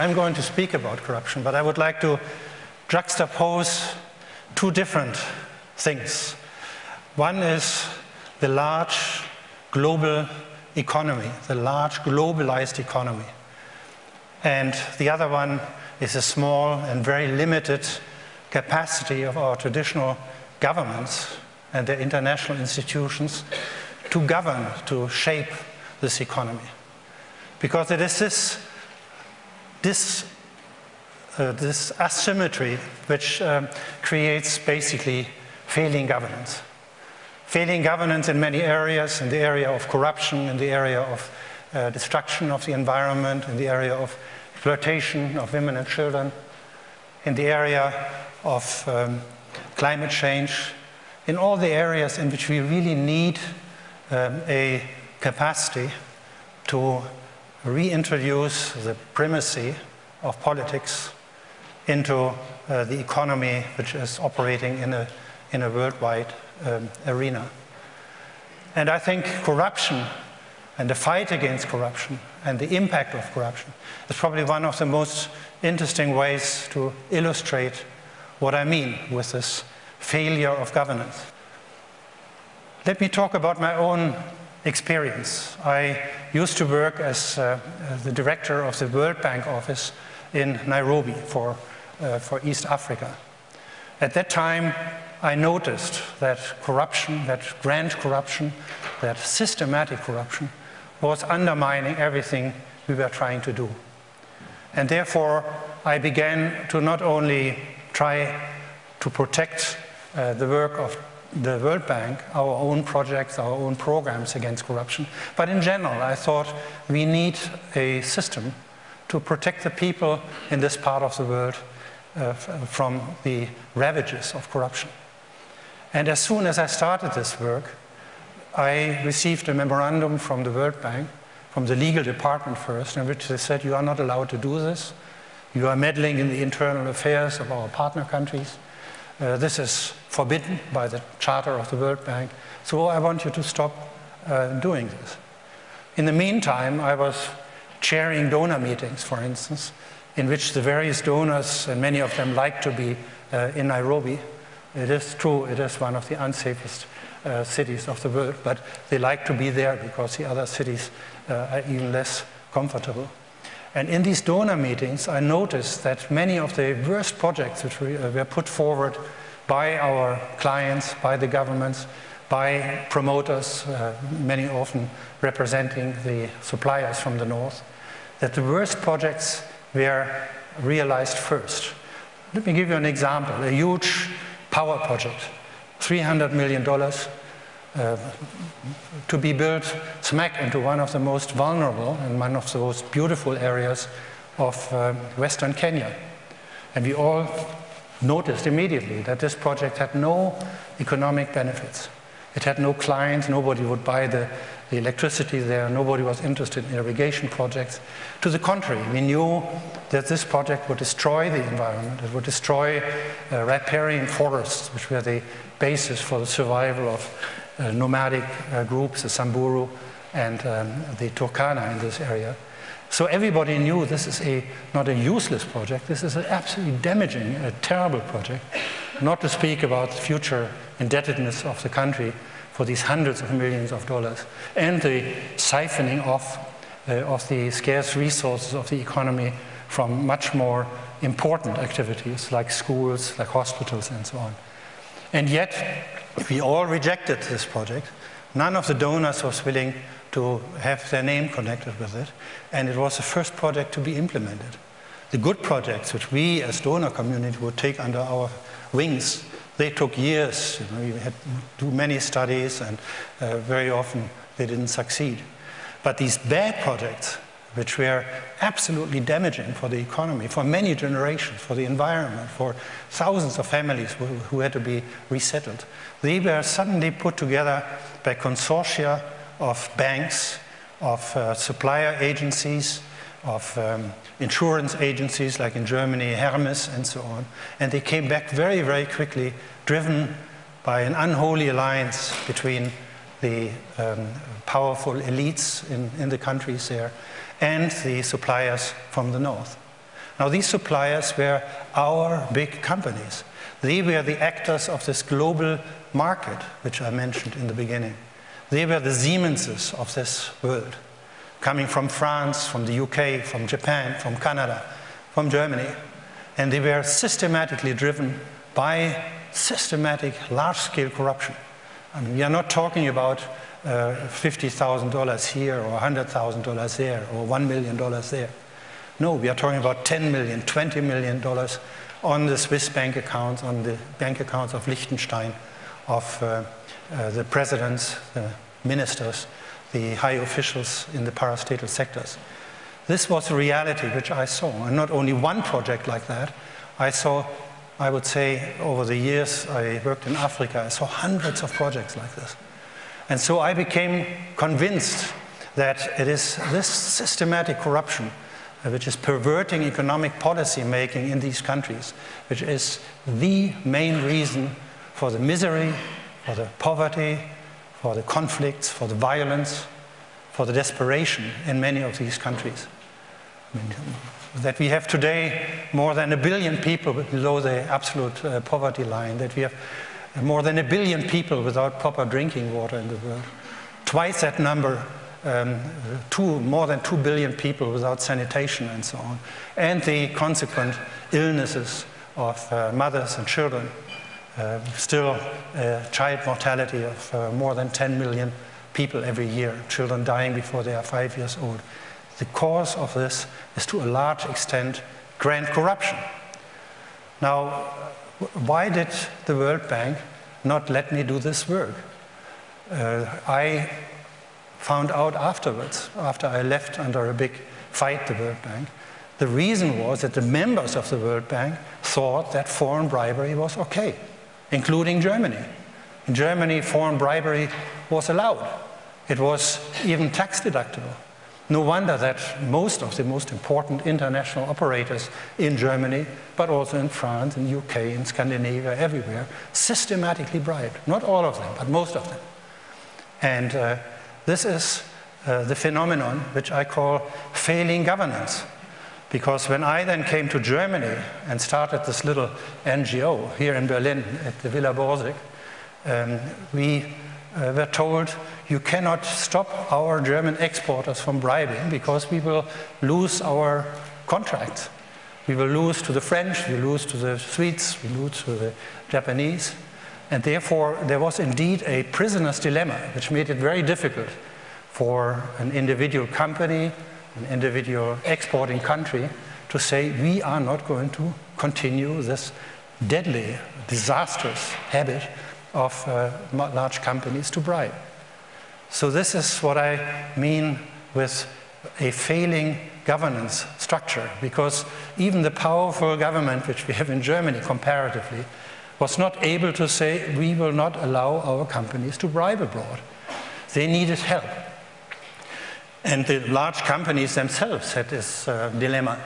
I'm going to speak about corruption, but I would like to juxtapose two different things. One is the large global economy, the large globalized economy. And the other one is a small and very limited capacity of our traditional governments and their international institutions to govern, to shape this economy. Because it is this asymmetry which creates basically failing governance. Failing governance in many areas, in the area of corruption, in the area of destruction of the environment, in the area of exploitation of women and children, in the area of climate change, in all the areas in which we really need a capacity to reintroduce the primacy of politics into the economy which is operating in a worldwide arena. And I think corruption and the fight against corruption and the impact of corruption is probably one of the most interesting ways to illustrate what I mean with this failure of governance. Let me talk about my own experience. I used to work as the director of the World Bank office in Nairobi for East Africa. At that time, I noticed that corruption, that grand corruption, that systematic corruption was undermining everything we were trying to do. And therefore, I began to not only try to protect the work of the World Bank, our own projects, our own programs against corruption, but in general, I thought we need a system to protect the people in this part of the world from the ravages of corruption. And as soon as I started this work, I received a memorandum from the World Bank, from the legal department first, in which they said, you are not allowed to do this. You are meddling in the internal affairs of our partner countries. This is forbidden by the Charter of the World Bank. So I want you to stop doing this. In the meantime, I was chairing donor meetings, for instance, in which the various donors, and many of them like to be in Nairobi. It is true, it is one of the unsafest cities of the world, but they like to be there because the other cities are even less comfortable. And in these donor meetings, I noticed that many of the worst projects which were put forward by our clients, by the governments, by promoters, many often representing the suppliers from the north, that the worst projects were realized first. Let me give you an example. A huge power project, $300 million, to be built smack into one of the most vulnerable and one of the most beautiful areas of Western Kenya. And we all noticed immediately that this project had no economic benefits. It had no clients, nobody would buy the electricity there, nobody was interested in irrigation projects. To the contrary, we knew that this project would destroy the environment, it would destroy riparian forests, which were the basis for the survival of nomadic groups, the Samburu and the Turkana in this area. So everybody knew this is not a useless project, this is an absolutely damaging, a terrible project, not to speak about the future indebtedness of the country for these hundreds of millions of dollars, and the siphoning off of the scarce resources of the economy from much more important activities like schools, like hospitals, and so on. And yet, we all rejected this project. None of the donors was willing to have their name connected with it, and it was the first project to be implemented. The good projects, which we as donor community would take under our wings, they took years. We had to do many studies, and very often they didn't succeed. But these bad projects, which were absolutely damaging for the economy, for many generations, for the environment, for thousands of families who had to be resettled, they were suddenly put together by consortia of banks, of supplier agencies, of insurance agencies like in Germany, Hermes and so on. And they came back very, very quickly, driven by an unholy alliance between the powerful elites in the countries there and the suppliers from the north. Now, these suppliers were our big companies. They were the actors of this global market, which I mentioned in the beginning. They were the Siemenses of this world, coming from France, from the UK, from Japan, from Canada, from Germany. And they were systematically driven by systematic large-scale corruption. I mean, we are not talking about $50,000 here or $100,000 there or $1 million there. No, we are talking about $10 million, $20 million on the Swiss bank accounts, on the bank accounts of Liechtenstein, of the presidents, the ministers, the high officials in the parastatal sectors. This was a reality which I saw, and not only one project like that. I saw, I would say, over the years I worked in Africa, I saw hundreds of projects like this. And so I became convinced that it is this systematic corruption which is perverting economic policy making in these countries, which is the main reason for the misery, for the poverty, for the conflicts, for the violence, for the desperation in many of these countries. I mean, that we have today more than 1 billion people below the absolute poverty line, that we have more than 1 billion people without proper drinking water in the world, twice that number, more than 2 billion people without sanitation and so on, and the consequent illnesses of mothers and children. Still child mortality of more than 10 million people every year, children dying before they are 5 years old. The cause of this is to a large extent grand corruption. Now, why did the World Bank not let me do this work? I found out afterwards, after I left under a big fight, the World Bank, the reason was that the members of the World Bank thought that foreign bribery was okay, including Germany. In Germany, foreign bribery was allowed. It was even tax deductible. No wonder that most of the most important international operators in Germany, but also in France, in UK, in Scandinavia, everywhere, systematically bribed. Not all of them, but most of them. And this is the phenomenon which I call failing governance. Because when I then came to Germany and started this little NGO here in Berlin at the Villa Borsig, we were told, you cannot stop our German exporters from bribing because we will lose our contracts. We will lose to the French, we lose to the Swedes, we lose to the Japanese. And therefore, there was indeed a prisoner's dilemma, which made it very difficult for an individual company, an individual exporting country, to say, we are not going to continue this deadly, disastrous habit of large companies to bribe. So this is what I mean with a failing governance structure, because even the powerful government which we have in Germany comparatively was not able to say, we will not allow our companies to bribe abroad. They needed help. And the large companies themselves had this dilemma.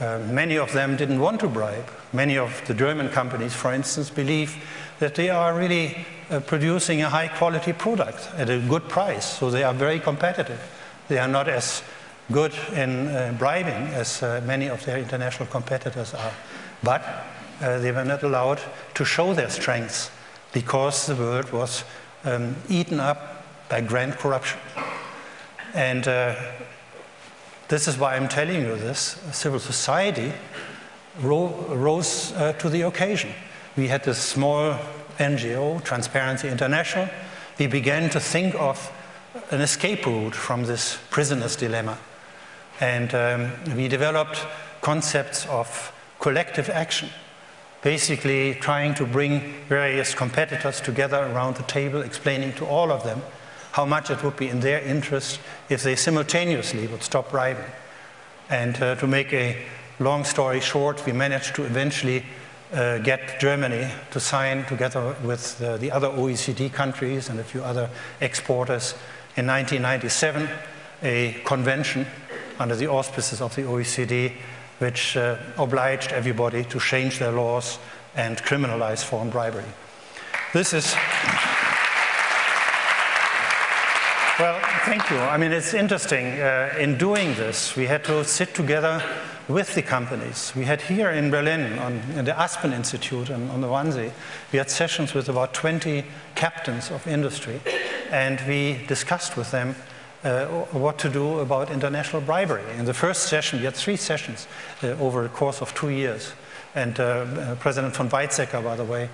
Many of them didn't want to bribe. Many of the German companies, for instance, believe that they are really producing a high-quality product at a good price, so they are very competitive. They are not as good in bribing as many of their international competitors are. But they were not allowed to show their strengths because the world was eaten up by grand corruption. And this is why I'm telling you this. Civil society rose to the occasion. We had this small NGO, Transparency International. We began to think of an escape route from this prisoner's dilemma. And we developed concepts of collective action, basically trying to bring various competitors together around the table, explaining to all of them how much it would be in their interest if they simultaneously would stop bribing. And to make a long story short, we managed to eventually get Germany to sign, together with the other OECD countries and a few other exporters, in 1997, a convention under the auspices of the OECD, which obliged everybody to change their laws and criminalize foreign bribery. This is... Well, thank you. I mean, it's interesting. In doing this, we had to sit together with the companies. We had here in Berlin, in the Aspen Institute on the Wannsee, we had sessions with about 20 captains of industry, and we discussed with them what to do about international bribery. In the first session, we had 3 sessions over the course of 2 years. And President von Weizsäcker, by the way,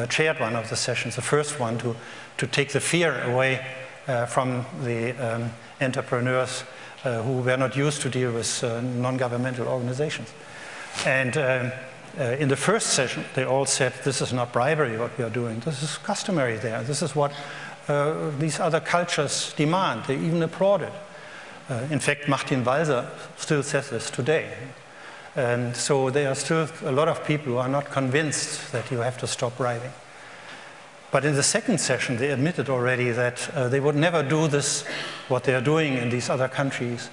chaired one of the sessions, the first one to take the fear away from the entrepreneurs who were not used to deal with non-governmental organizations. And in the first session, they all said, this is not bribery what we are doing, this is customary there, this is what these other cultures demand. They even applaud it. In fact, Martin Walser still says this today. And so there are still a lot of people who are not convinced that you have to stop bribing. But in the second session, they admitted already that they would never do this, what they are doing in these other countries,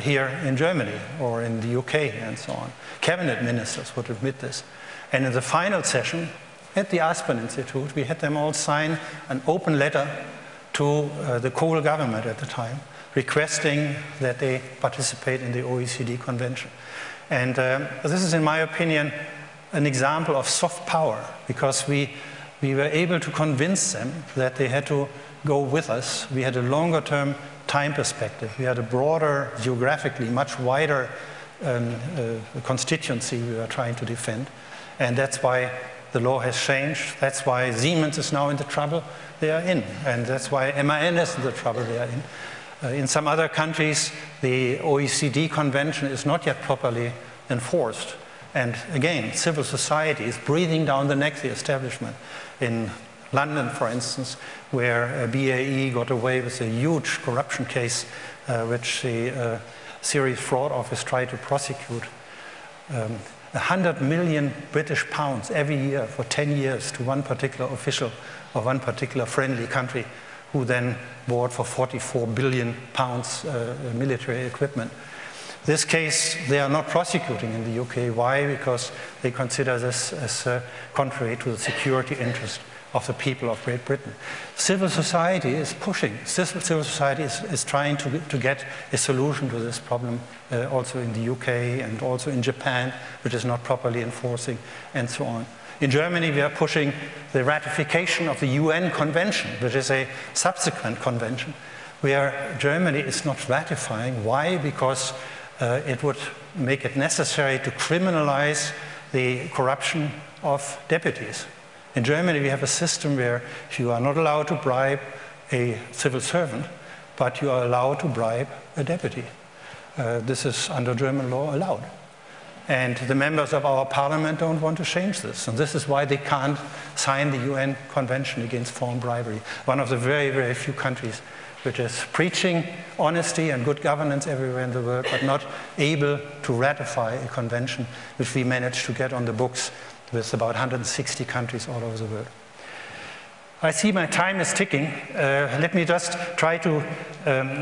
here in Germany or in the UK and so on. Cabinet ministers would admit this. And in the final session, at the Aspen Institute, we had them all sign an open letter to the Kohl government at the time, requesting that they participate in the OECD convention. And this is, in my opinion, an example of soft power, because we were able to convince them that they had to go with us. We had a longer-term time perspective. We had a broader, geographically much wider constituency we were trying to defend. And that's why the law has changed. That's why Siemens is now in the trouble they are in. And that's why MAN is in the trouble they are in. In some other countries, the OECD convention is not yet properly enforced. And again, civil society is breathing down the neck of the establishment. In London, for instance, where BAE got away with a huge corruption case, which the Serious Fraud Office tried to prosecute. 100 million British pounds every year for 10 years to one particular official or one particular friendly country, who then bought for 44 billion pounds military equipment. This case, they are not prosecuting in the UK. Why? Because they consider this as contrary to the security interest of the people of Great Britain. Civil society is pushing. Civil society is trying to get a solution to this problem also in the UK and also in Japan, which is not properly enforcing, and so on. In Germany, we are pushing the ratification of the UN Convention, which is a subsequent convention, where Germany is not ratifying. Why? Because it would make it necessary to criminalize the corruption of deputies. In Germany, we have a system where you are not allowed to bribe a civil servant, but you are allowed to bribe a deputy. This is, under German law, allowed. And the members of our parliament don't want to change this. And this is why they can't sign the UN Convention against foreign bribery. One of the very, very few countries which is preaching honesty and good governance everywhere in the world, but not able to ratify a convention which we managed to get on the books with about 160 countries all over the world. I see my time is ticking. Let me just try to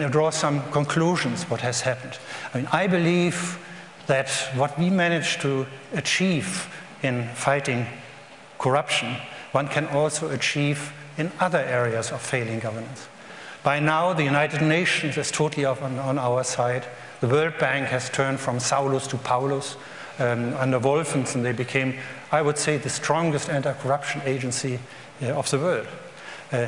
draw some conclusions what has happened. I mean, I believe that what we managed to achieve in fighting corruption, one can also achieve in other areas of failing governance. By now, the United Nations is totally on our side. The World Bank has turned from Saulus to Paulus. Under Wolfenson, they became, I would say, the strongest anti-corruption agency of the world.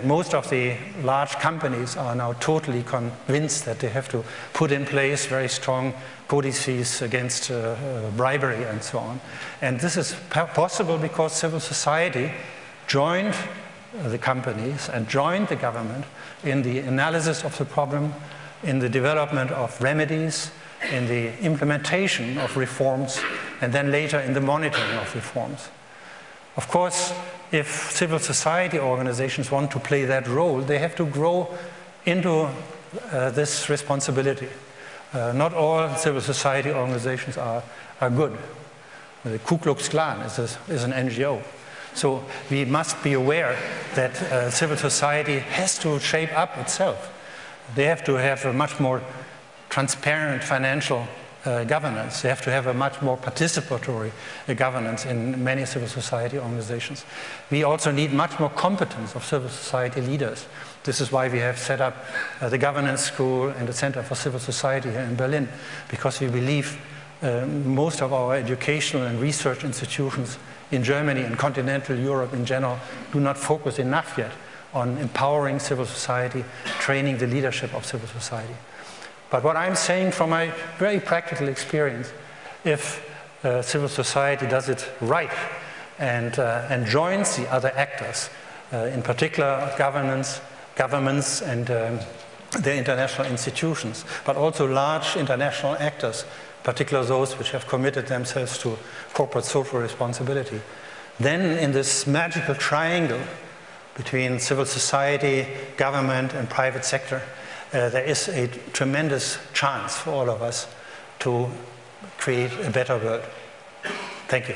Most of the large companies are now totally convinced that they have to put in place very strong codices against bribery and so on. And this is possible because civil society joined the companies and joined the government in the analysis of the problem, in the development of remedies, in the implementation of reforms, and then later in the monitoring of reforms. Of course, if civil society organizations want to play that role, they have to grow into this responsibility. Not all civil society organizations are good. The Ku Klux Klan is an NGO. So we must be aware that civil society has to shape up itself. They have to have a much more transparent financial governance. They have to have a much more participatory governance in many civil society organizations. We also need much more competence of civil society leaders. This is why we have set up the Governance School and the Center for Civil Society here in Berlin, because we believe most of our educational and research institutions in Germany and continental Europe in general do not focus enough yet on empowering civil society, training the leadership of civil society. But what I'm saying from my very practical experience, if civil society does it right and joins the other actors, in particular governments and their international institutions, but also large international actors, particularly those which have committed themselves to corporate social responsibility, then in this magical triangle between civil society, government, and private sector, there is a tremendous chance for all of us to create a better world. Thank you.